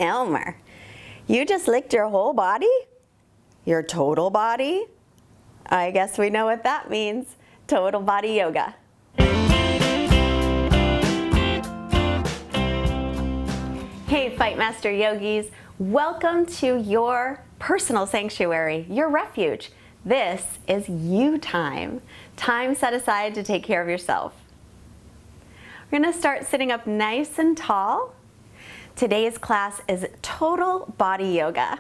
Elmer, you just licked your whole body? Your total body? I guess we know what that means. Total body yoga. Hey Fightmaster yogis, welcome to your personal sanctuary, your refuge. This is you time. Time set aside to take care of yourself. We're gonna start sitting up nice and tall. Today's class is total body yoga.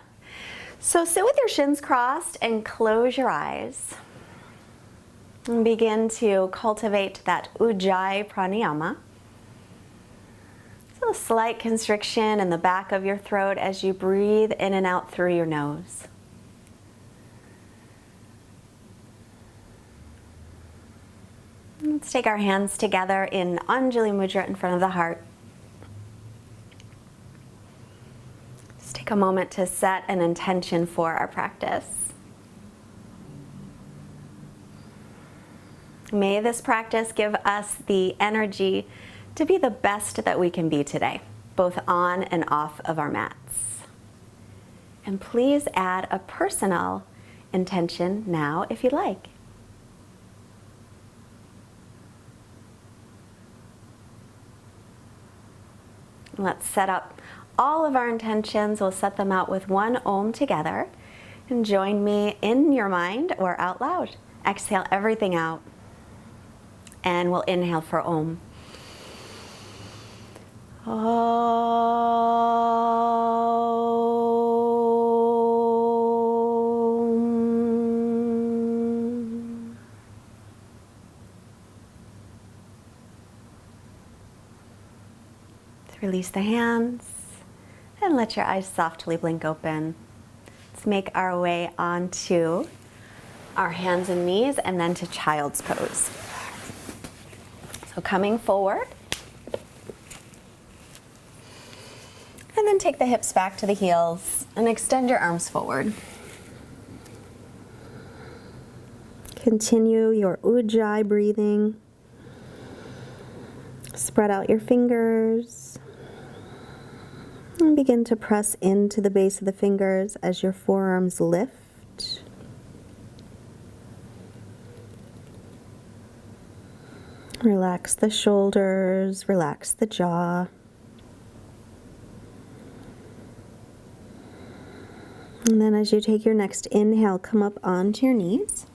So sit with your shins crossed and close your eyes. And begin to cultivate that Ujjayi pranayama. So a slight constriction in the back of your throat as you breathe in and out through your nose. Let's take our hands together in Anjali Mudra in front of the heart. Just take a moment to set an intention for our practice. May this practice give us the energy to be the best that we can be today, both on and off of our mats. And please add a personal intention now if you'd like. Let's set up all of our intentions. We'll set them out with one Om together. And join me in your mind or out loud. Exhale everything out. And we'll inhale for Om. Release the hands and let your eyes softly blink open. Let's make our way onto our hands and knees and then to child's pose. So coming forward. And then take the hips back to the heels and extend your arms forward. Continue your Ujjayi breathing. Spread out your fingers. And begin to press into the base of the fingers as your forearms lift. Relax the shoulders, relax the jaw. And then as you take your next inhale, come up onto your knees.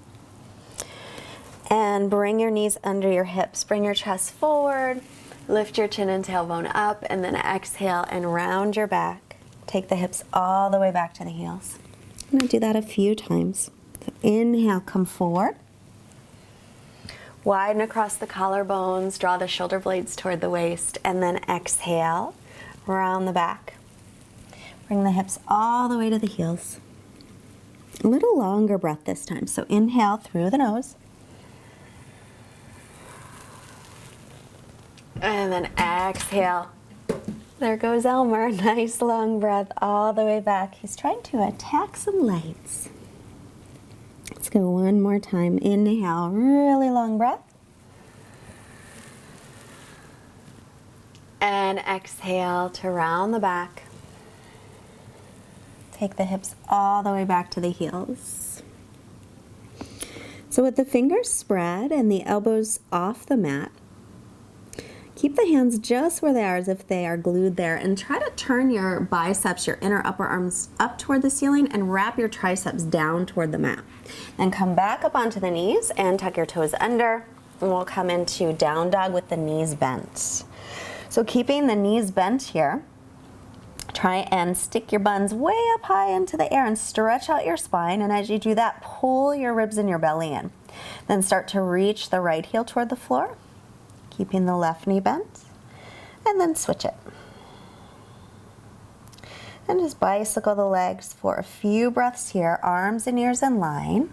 And bring your knees under your hips. Bring your chest forward. Lift your chin and tailbone up, and then exhale and round your back. Take the hips all the way back to the heels. I'm going to do that a few times. So inhale, come forward. Widen across the collarbones, draw the shoulder blades toward the waist, and then exhale, round the back. Bring the hips all the way to the heels. A little longer breath this time. So inhale through the nose. And then exhale. There goes Elmer. Nice long breath all the way back. He's trying to attack some lights. Let's go one more time. Inhale, really long breath. And exhale to round the back. Take the hips all the way back to the heels. So with the fingers spread and the elbows off the mat, keep the hands just where they are as if they are glued there, and try to turn your biceps, your inner upper arms up toward the ceiling and wrap your triceps down toward the mat. Then come back up onto the knees and tuck your toes under, and we'll come into down dog with the knees bent. So keeping the knees bent here, try and stick your buns way up high into the air and stretch out your spine, and as you do that, pull your ribs and your belly in. Then start to reach the right heel toward the floor. Keeping the left knee bent, and then switch it. And just bicycle the legs for a few breaths here, arms and ears in line.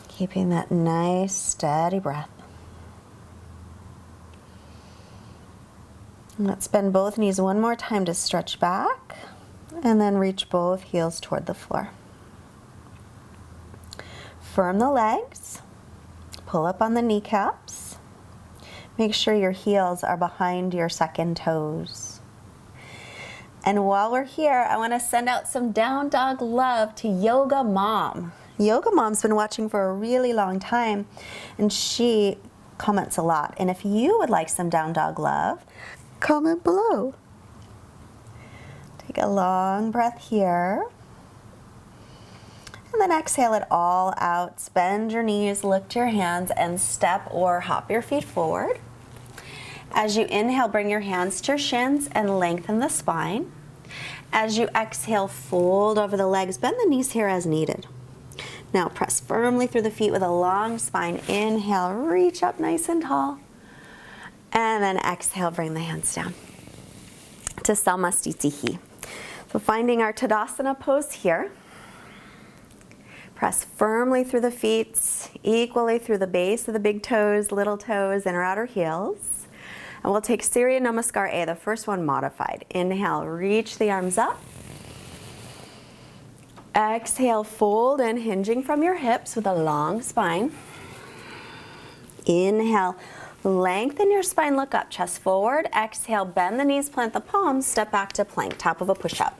Keeping that nice, steady breath. And let's bend both knees one more time to stretch back, and then reach both heels toward the floor. Firm the legs, pull up on the kneecaps, Make sure your heels are behind your second toes. And while we're here, I want to send out some down dog love to Yoga Mom. Yoga Mom's been watching for a really long time, and she comments a lot. And if you would like some down dog love, comment below. Take a long breath here. And then exhale it all out. Bend your knees, lift your hands, and step or hop your feet forward. As you inhale, bring your hands to your shins and lengthen the spine. As you exhale, fold over the legs, bend the knees here as needed. Now press firmly through the feet with a long spine. Inhale, reach up nice and tall. And then exhale, bring the hands down to Salutations. So finding our Tadasana pose here. Press firmly through the feet, equally through the base of the big toes, little toes, and our outer heels. And we'll take Surya Namaskar A, the first one modified. Inhale, reach the arms up. Exhale, fold and hinging from your hips with a long spine. Inhale, lengthen your spine, look up, chest forward. Exhale, bend the knees, plant the palms, step back to plank, top of a push-up.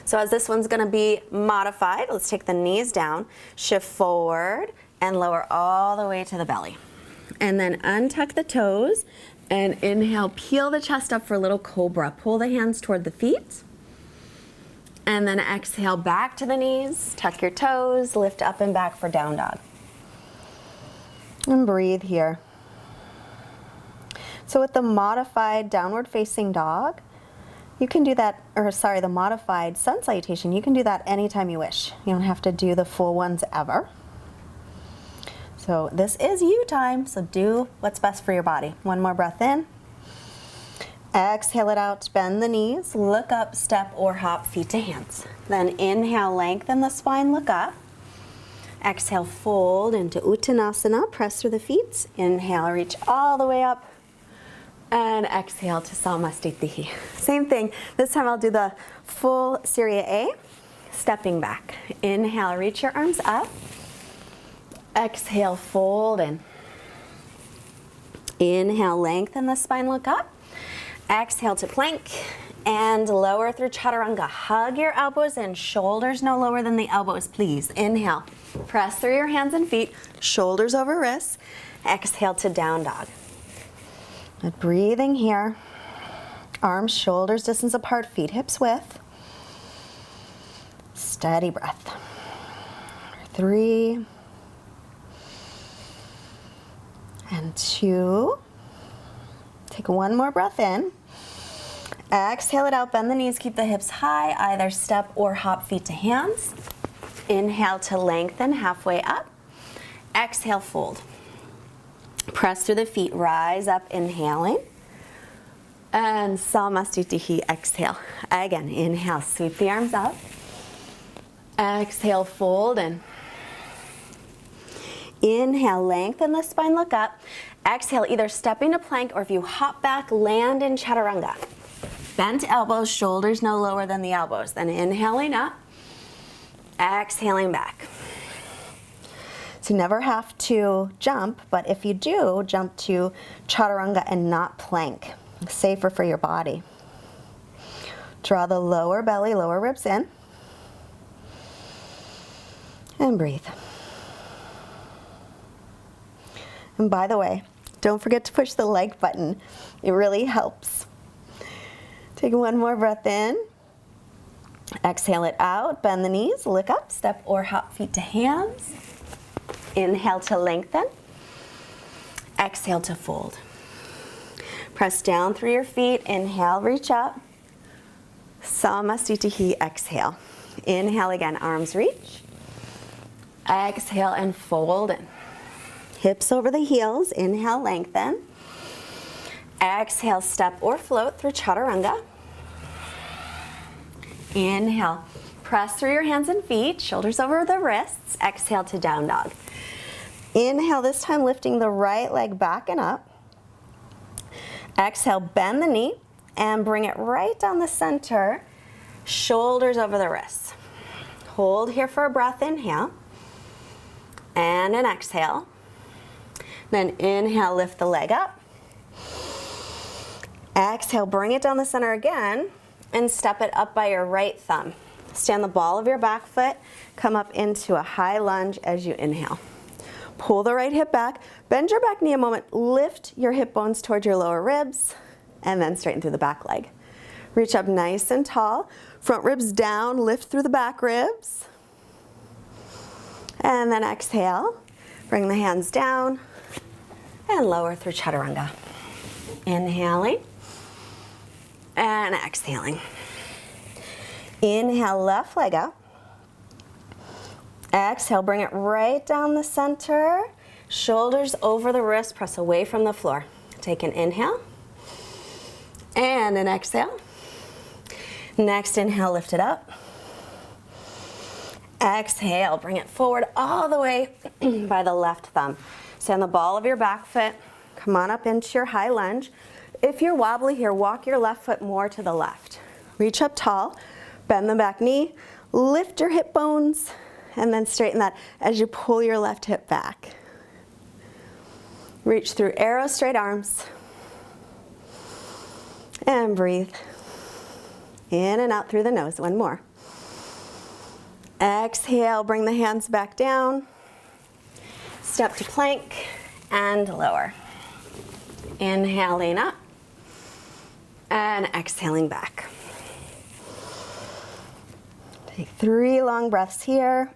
So as this one's gonna be modified, let's take the knees down, shift forward, and lower all the way to the belly. And then untuck the toes, and inhale, peel the chest up for a little cobra. Pull the hands toward the feet. And then exhale, back to the knees, tuck your toes, lift up and back for down dog. And breathe here. So with the modified downward facing dog, you can do that, the modified sun salutation, you can do that anytime you wish. You don't have to do the full ones ever. So this is you time, so do what's best for your body. One more breath in. Exhale it out, bend the knees, look up, step or hop, feet to hands. Then inhale, lengthen the spine, look up. Exhale, fold into Uttanasana, press through the feet. Inhale, reach all the way up. And exhale to Salutations. Same thing. This time I'll do the full Surya A, stepping back. Inhale, reach your arms up. Exhale, fold in. Inhale, lengthen the spine, look up. Exhale to plank and lower through Chaturanga. Hug your elbows in, shoulders no lower than the elbows, please. Inhale, press through your hands and feet, shoulders over wrists. Exhale to down dog. But breathing here, arms, shoulders distance apart, feet hips width. Steady breath. 3 and 2. Take one more breath in. Exhale it out, bend the knees, keep the hips high, either step or hop feet to hands. Inhale to lengthen, halfway up. Exhale, fold. Press through the feet, rise up, inhaling. And Salutations, exhale. Again, inhale, sweep the arms up. Exhale, fold in. Inhale, lengthen the spine, look up. Exhale, either stepping to plank or if you hop back, land in Chaturanga. Bent elbows, shoulders no lower than the elbows. Then inhaling up, exhaling back. So you never have to jump, but if you do, jump to Chaturanga and not plank. Safer for your body. Draw the lower belly, lower ribs in. And breathe. And by the way, don't forget to push the like button. It really helps. Take one more breath in. Exhale it out, bend the knees, look up, step or hop feet to hands. Inhale to lengthen. Exhale to fold. Press down through your feet. Inhale, reach up. Salutations, exhale. Inhale again, arms reach. Exhale and fold in. Hips over the heels. Inhale, lengthen. Exhale, step or float through Chaturanga. Inhale, press through your hands and feet, shoulders over the wrists. Exhale to down dog. Inhale, this time lifting the right leg back and up. Exhale, bend the knee and bring it right down the center, shoulders over the wrists. Hold here for a breath, inhale, and an exhale. Then inhale, lift the leg up. Exhale, bring it down the center again and step it up by your right thumb. Stand the ball of your back foot, come up into a high lunge as you inhale. Pull the right hip back, bend your back knee a moment, lift your hip bones toward your lower ribs, and then straighten through the back leg. Reach up nice and tall, front ribs down, lift through the back ribs. And then exhale, bring the hands down and lower through chaturanga. Inhaling and exhaling. Inhale, left leg up. Exhale, bring it right down the center. Shoulders over the wrist, press away from the floor. Take an inhale and an exhale. Next inhale, lift it up. Exhale, bring it forward all the way by the left thumb. Stand the ball of your back foot. Come on up into your high lunge. If you're wobbly here, walk your left foot more to the left. Reach up tall, bend the back knee, lift your hip bones, and then straighten that as you pull your left hip back. Reach through arrow straight arms. And breathe. In and out through the nose. One more. Exhale, bring the hands back down. Step to plank and lower. Inhaling up and exhaling back. Take 3 long breaths here.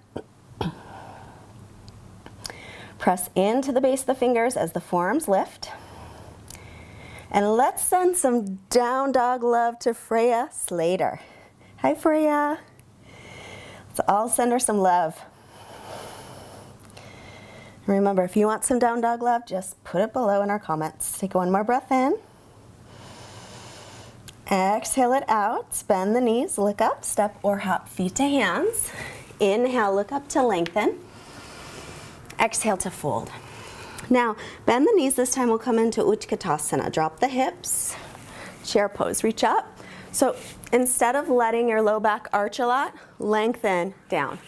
Press into the base of the fingers as the forearms lift. And let's send some down dog love to Freya Slater. Hi, Freya. Let's all send her some love. Remember, if you want some down dog love, just put it below in our comments. Take one more breath in. Exhale it out. Bend the knees, look up, step or hop feet to hands. Inhale, look up to lengthen. Exhale to fold. Now, bend the knees. This time we'll come into Utkatasana. Drop the hips, chair pose, reach up. So instead of letting your low back arch a lot, lengthen down.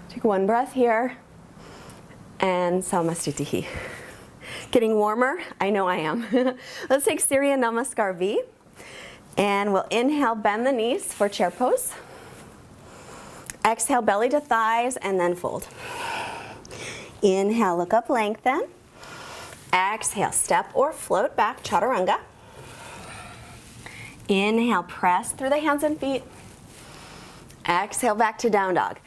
Take one breath here. And Samasthiti. Getting warmer? I know I am. Let's take Surya Namaskar V. And we'll inhale, bend the knees for chair pose. Exhale, belly to thighs, and then fold. Inhale, look up, lengthen. Exhale, step or float back, chaturanga. Inhale, press through the hands and feet. Exhale, back to down dog.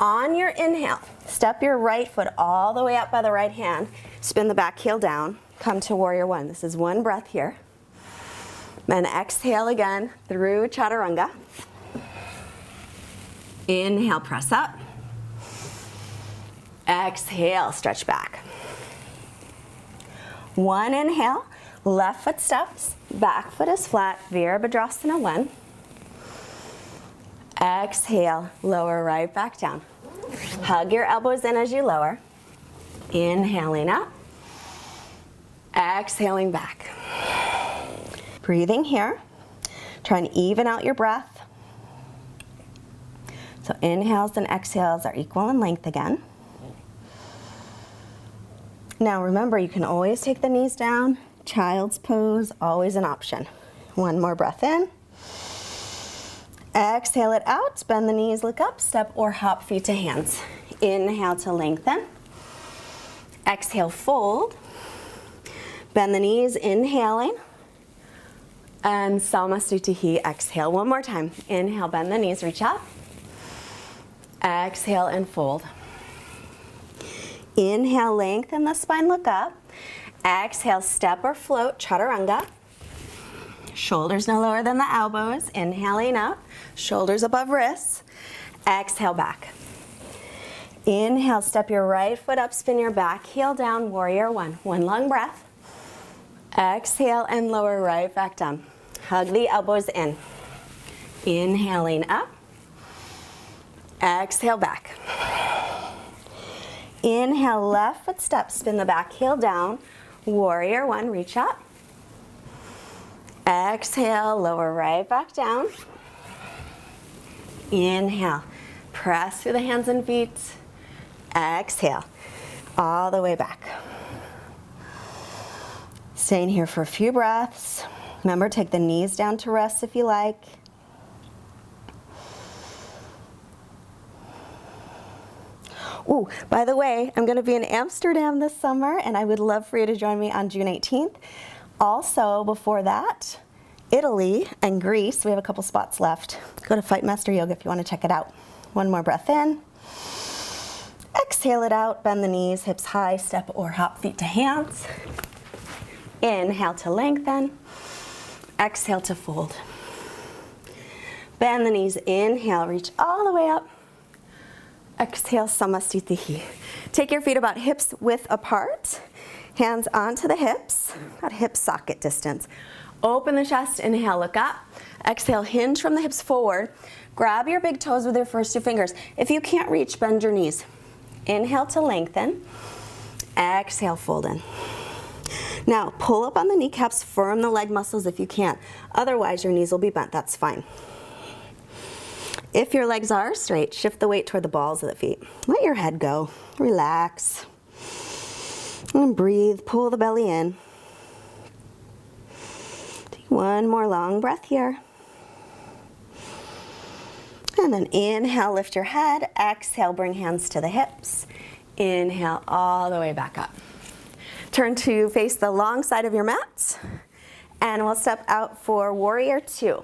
On your inhale, step your right foot all the way up by the right hand. Spin the back heel down. Come to warrior one. This is one breath here. Then exhale again through chaturanga. Inhale, press up. Exhale, stretch back. One inhale, left foot steps, back foot is flat, Virabhadrasana 1. Exhale, lower right back down. Hug your elbows in as you lower. Inhaling up. Exhaling back. Breathing here. Try and even out your breath. So inhales and exhales are equal in length again. Now remember, you can always take the knees down. Child's pose, always an option. One more breath in. Exhale it out, bend the knees, look up, step or hop feet to hands. Inhale to lengthen. Exhale, fold. Bend the knees, inhaling. And Samasthiti, exhale. One more time. Inhale, bend the knees, reach up. Exhale and fold. Inhale, lengthen the spine, look up. Exhale, step or float, chaturanga. Shoulders no lower than the elbows. Inhaling up, shoulders above wrists. Exhale back. Inhale, step your right foot up, spin your back heel down, warrior one. One long breath. Exhale and lower right back down. Hug the elbows in. Inhaling up. Exhale back. Inhale, left foot step, spin the back heel down. Warrior one, reach up. Exhale, lower right back down. Inhale, press through the hands and feet. Exhale, all the way back. Staying here for a few breaths. Remember, take the knees down to rest if you like. Ooh, by the way, I'm going to be in Amsterdam this summer, and I would love for you to join me on June 18th. Also, before that, Italy and Greece. We have a couple spots left. Go to Fightmaster Yoga if you want to check it out. One more breath in. Exhale it out. Bend the knees, hips high, step or hop feet to hands. Inhale to lengthen. Exhale to fold. Bend the knees. Inhale, reach all the way up. Exhale, Samastitihi. Take your feet about hips width apart. Hands onto the hips, about hip socket distance. Open the chest, inhale, look up. Exhale, hinge from the hips forward. Grab your big toes with your first two fingers. If you can't reach, bend your knees. Inhale to lengthen. Exhale, fold in. Now, pull up on the kneecaps, firm the leg muscles if you can. Otherwise, your knees will be bent, that's fine. If your legs are straight, shift the weight toward the balls of the feet. Let your head go, relax. And breathe, pull the belly in. Take one more long breath here. And then inhale, lift your head. Exhale, bring hands to the hips. Inhale, all the way back up. Turn to face the long side of your mat. And we'll step out for warrior two.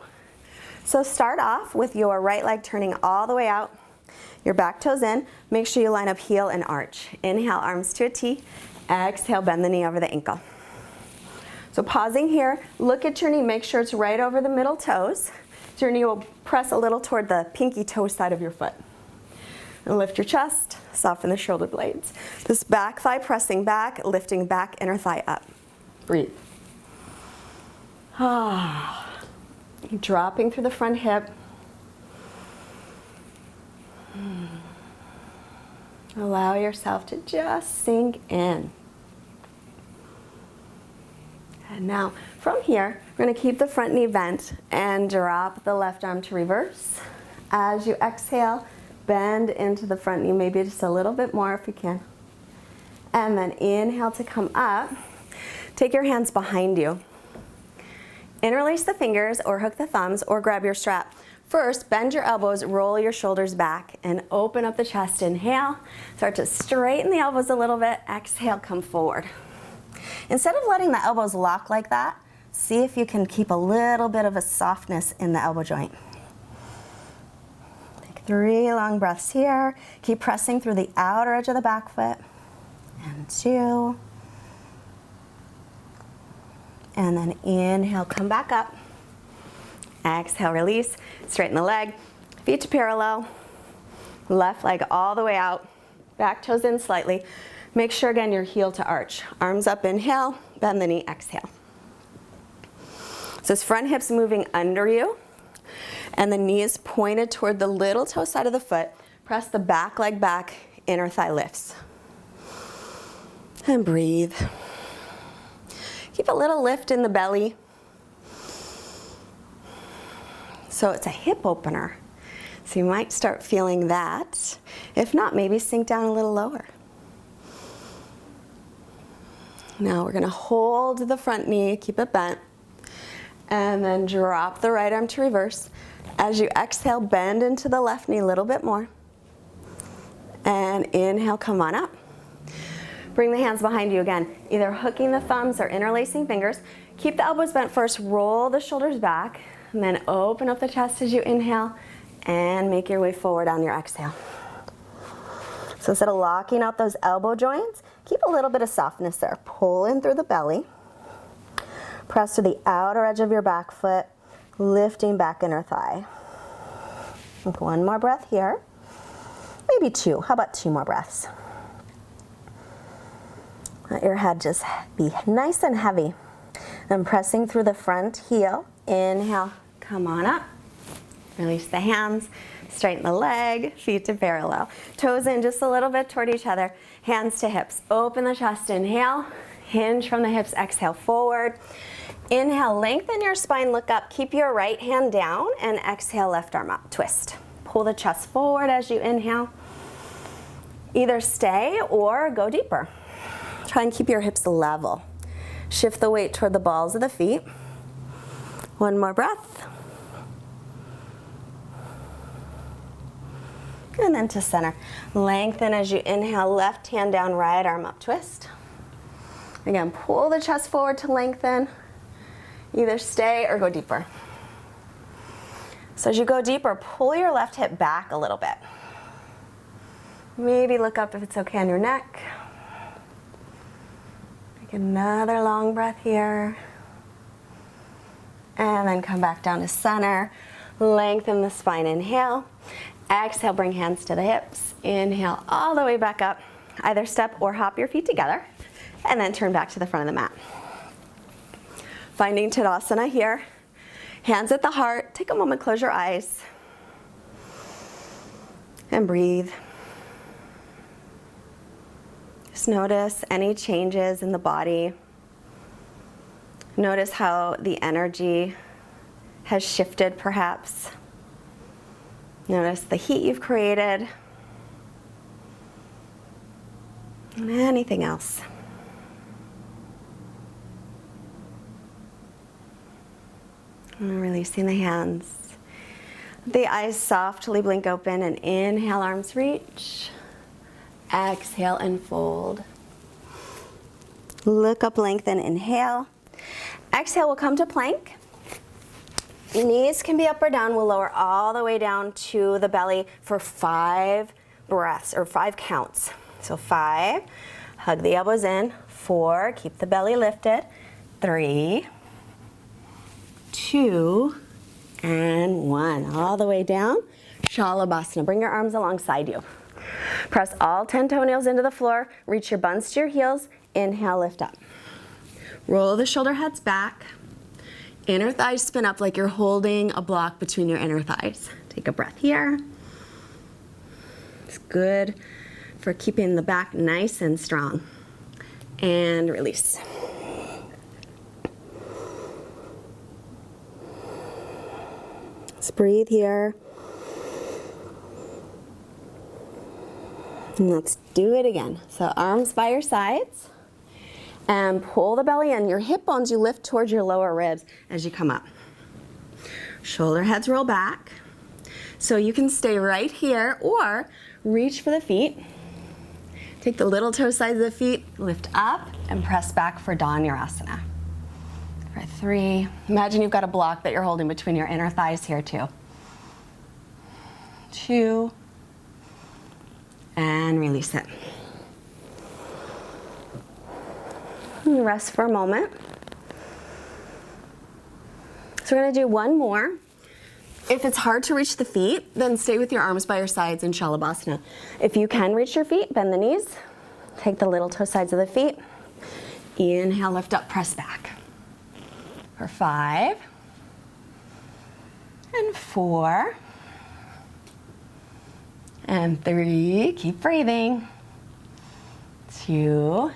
So start off with your right leg turning all the way out. Your back toes in. Make sure you line up heel and arch. Inhale, arms to a T. Exhale, bend the knee over the ankle. So pausing here, look at your knee. Make sure it's right over the middle toes. So your knee will press a little toward the pinky toe side of your foot. And lift your chest, soften the shoulder blades. This back thigh pressing back, lifting back inner thigh up. Breathe. Dropping through the front hip. Allow yourself to just sink in. And now, from here, we're going to keep the front knee bent and drop the left arm to reverse. As you exhale, bend into the front knee, maybe just a little bit more if you can. And then inhale to come up. Take your hands behind you. Interlace the fingers or hook the thumbs or grab your strap. First, bend your elbows, roll your shoulders back, and open up the chest. Inhale. Start to straighten the elbows a little bit. Exhale, come forward. Instead of letting the elbows lock like that, see if you can keep a little bit of a softness in the elbow joint. Take 3 long breaths here. Keep pressing through the outer edge of the back foot. And 2. And then inhale, come back up. Exhale, release. Straighten the leg. Feet to parallel. Left leg all the way out. Back toes in slightly. Make sure, again, your heel to arch. Arms up, inhale. Bend the knee, exhale. So this front hip's moving under you. And the knee is pointed toward the little toe side of the foot. Press the back leg back. Inner thigh lifts. And breathe. Keep a little lift in the belly. So it's a hip opener. So you might start feeling that. If not, maybe sink down a little lower. Now we're going to hold the front knee, keep it bent, and then drop the right arm to reverse. As you exhale, bend into the left knee a little bit more. And inhale, come on up. Bring the hands behind you again, either hooking the thumbs or interlacing fingers. Keep the elbows bent first, roll the shoulders back, and then open up the chest as you inhale, and make your way forward on your exhale. So instead of locking out those elbow joints, keep a little bit of softness there. Pull in through the belly. Press to the outer edge of your back foot, lifting back inner thigh. Take 1 more breath here. Maybe 2. How about 2 more breaths? Let your head just be nice and heavy. Then pressing through the front heel. Inhale, come on up. Release the hands. Straighten the leg, feet to parallel. Toes in just a little bit toward each other. Hands to hips. Open the chest, inhale. Hinge from the hips, exhale forward. Inhale, lengthen your spine, look up. Keep your right hand down and exhale, left arm up, twist. Pull the chest forward as you inhale. Either stay or go deeper. Try and keep your hips level. Shift the weight toward the balls of the feet. One more breath. And then to center. Lengthen as you inhale, left hand down, right arm up, twist. Again, pull the chest forward to lengthen. Either stay or go deeper. So as you go deeper, pull your left hip back a little bit. Maybe look up if it's okay on your neck. Take another long breath here. And then come back down to center. Lengthen the spine, inhale. Exhale, bring hands to the hips. Inhale all the way back up. Either step or hop your feet together. And then turn back to the front of the mat. Finding Tadasana here. Hands at the heart. Take a moment, close your eyes. And breathe. Just notice any changes in the body. Notice how the energy has shifted perhaps. Notice the heat you've created. And anything else. And releasing the hands. The eyes softly blink open and inhale, arms reach. Exhale and fold. Look up, lengthen, inhale. Exhale, we'll come to plank. Knees can be up or down. We'll lower all the way down to the belly for 5 breaths or 5 counts. So 5, hug the elbows in. 4, keep the belly lifted. 3, 2, and 1. All the way down. Shalabhasana. Bring your arms alongside you. Press all 10 toenails into the floor. Reach your buns to your heels. Inhale, lift up. Roll the shoulder heads back. Inner thighs spin up like you're holding a block between your inner thighs. Take a breath here. It's good for keeping the back nice and strong. And release. Let's breathe here. And let's do it again. So arms by your sides. And pull the belly in. Your hip bones you lift towards your lower ribs as you come up. Shoulder heads roll back. So you can stay right here or reach for the feet. Take the little toe sides of the feet, lift up, and press back for Dhanurasana. For 3. Imagine you've got a block that you're holding between your inner thighs here too. 2. And release it. And rest for a moment. So we're going to do one more. If it's hard to reach the feet, then stay with your arms by your sides in Shalabhasana. If you can reach your feet, bend the knees. Take the little toe sides of the feet. Inhale, lift up, press back. For 5. And 4. And 3. Keep breathing. 2.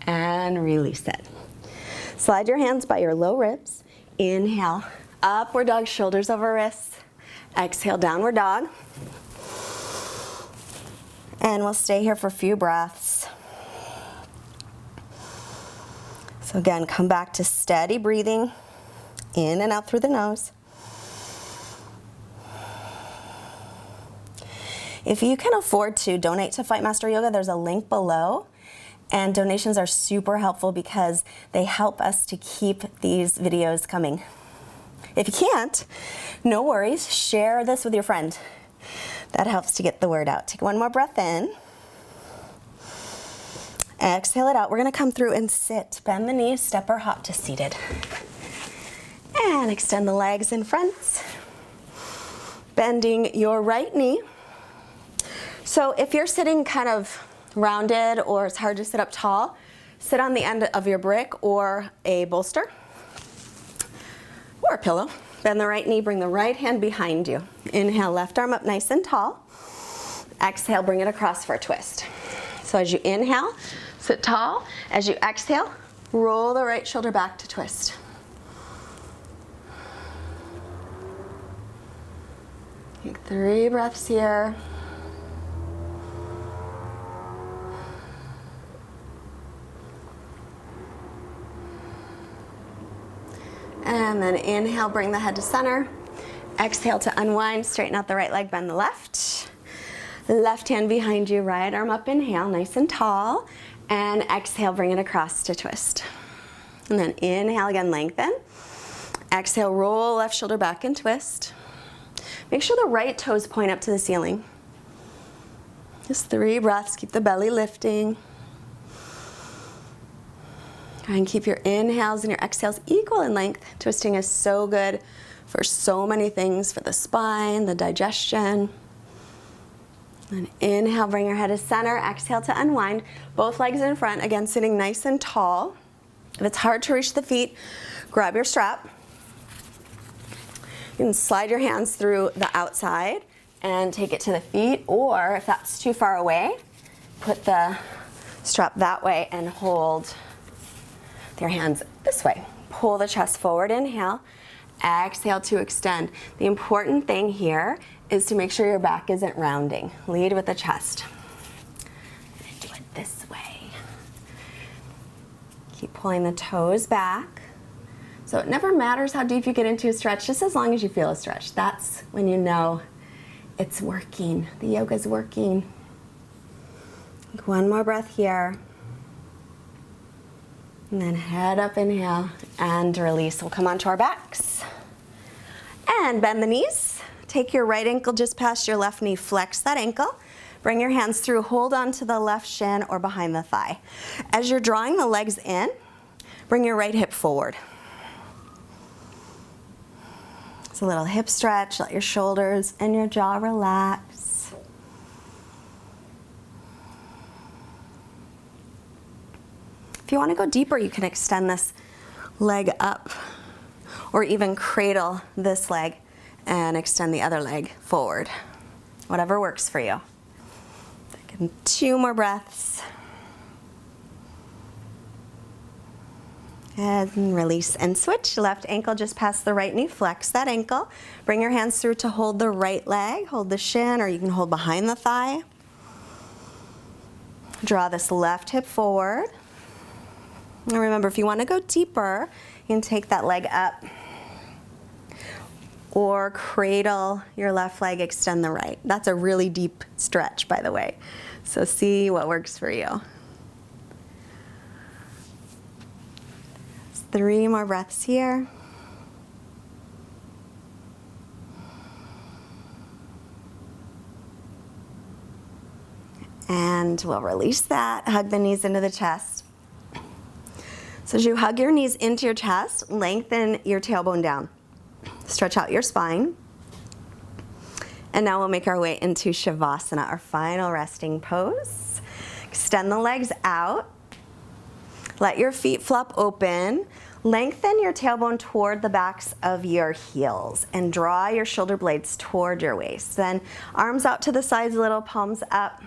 And release it. Slide your hands by your low ribs. Inhale, upward dog, shoulders over wrists. Exhale, downward dog. And we'll stay here for a few breaths. So again, come back to steady breathing. In and out through the nose. If you can afford to donate to Fightmaster Yoga, there's a link below. And donations are super helpful because they help us to keep these videos coming. If you can't, no worries, share this with your friend. That helps to get the word out. Take one more breath in. Exhale it out. We're gonna come through and sit. Bend the knees, step or hop to seated. And extend the legs in front. Bending your right knee. So if you're sitting kind of rounded or it's hard to sit up tall, sit on the end of your brick or a bolster or a pillow. Bend the right knee, bring the right hand behind you. Inhale, left arm up nice and tall. Exhale, bring it across for a twist. So as you inhale, sit tall. As you exhale, roll the right shoulder back to twist. Take 3 breaths here. And then inhale, bring the head to center. Exhale to unwind, straighten out the right leg, bend the left. Left hand behind you, right arm up, inhale, nice and tall. And exhale, bring it across to twist. And then inhale again, lengthen. Exhale, roll left shoulder back and twist. Make sure the right toes point up to the ceiling. Just 3 breaths, keep the belly lifting. Try and keep your inhales and your exhales equal in length. Twisting is so good for so many things, for the spine, the digestion. And inhale, bring your head to center. Exhale to unwind. Both legs in front, again, sitting nice and tall. If it's hard to reach the feet, grab your strap. You can slide your hands through the outside and take it to the feet, or if that's too far away, put the strap that way and hold your hands this way. Pull the chest forward, inhale. Exhale to extend. The important thing here is to make sure your back isn't rounding. Lead with the chest. And do it this way. Keep pulling the toes back. So it never matters how deep you get into a stretch, just as long as you feel a stretch. That's when you know it's working. The yoga's working. One more breath here. And then head up, inhale, and release. We'll come onto our backs. And bend the knees. Take your right ankle just past your left knee. Flex that ankle. Bring your hands through. Hold on to the left shin or behind the thigh. As you're drawing the legs in, bring your right hip forward. It's a little hip stretch. Let your shoulders and your jaw relax. If you want to go deeper, you can extend this leg up or even cradle this leg and extend the other leg forward. Whatever works for you. Take 2 more breaths. And release and switch. Left ankle just past the right knee. Flex that ankle. Bring your hands through to hold the right leg. Hold the shin, or you can hold behind the thigh. Draw this left hip forward. And remember, if you want to go deeper, you can take that leg up or cradle your left leg, extend the right. That's a really deep stretch, by the way. So see what works for you. 3 more breaths here. And we'll release that. Hug the knees into the chest. So as you hug your knees into your chest, lengthen your tailbone down. Stretch out your spine. And now we'll make our way into Savasana, our final resting pose. Extend the legs out. Let your feet flop open. Lengthen your tailbone toward the backs of your heels and draw your shoulder blades toward your waist. Then arms out to the sides a little, palms up.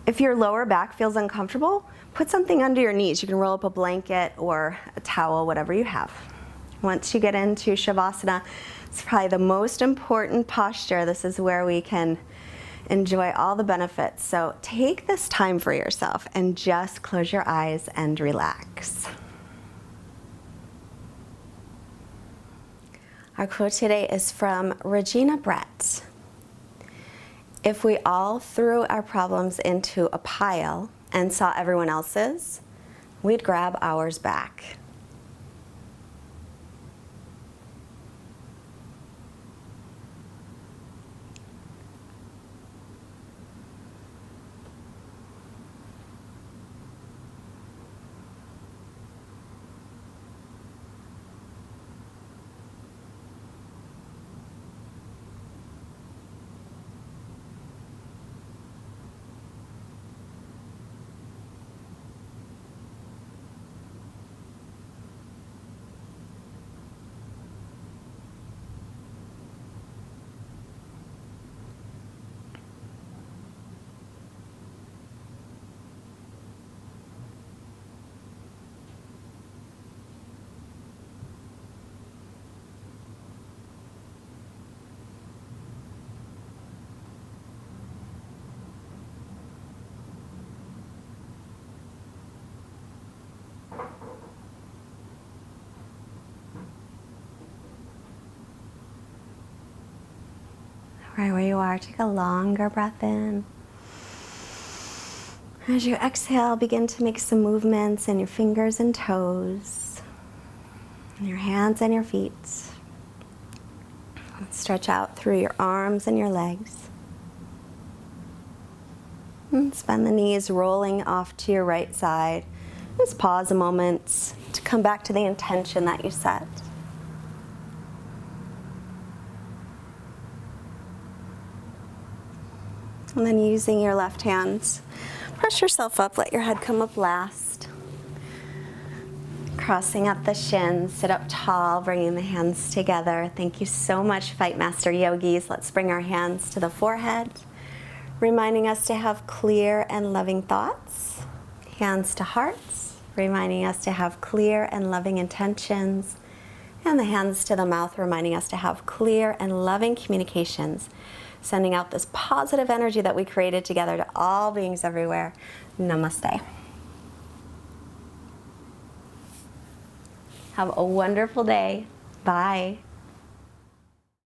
If your lower back feels uncomfortable, put something under your knees. You can roll up a blanket or a towel, whatever you have. Once you get into Savasana, it's probably the most important posture. This is where we can enjoy all the benefits. So take this time for yourself and just close your eyes and relax. Our quote today is from Regina Brett. If we all threw our problems into a pile and saw everyone else's, we'd grab ours back. Right where you are, take a longer breath in. As you exhale, begin to make some movements in your fingers and toes, in your hands and your feet. Stretch out through your arms and your legs. And spend the knees rolling off to your right side. Just pause a moment to come back to the intention that you set. And then using your left hand, press yourself up, let your head come up last. Crossing up the shins, sit up tall, bringing the hands together. Thank you so much, Fightmaster Yogis. Let's bring our hands to the forehead, reminding us to have clear and loving thoughts. Hands to hearts, reminding us to have clear and loving intentions. And the hands to the mouth, reminding us to have clear and loving communications, sending out this positive energy that we created together to all beings everywhere. Namaste. Have a wonderful day. Bye.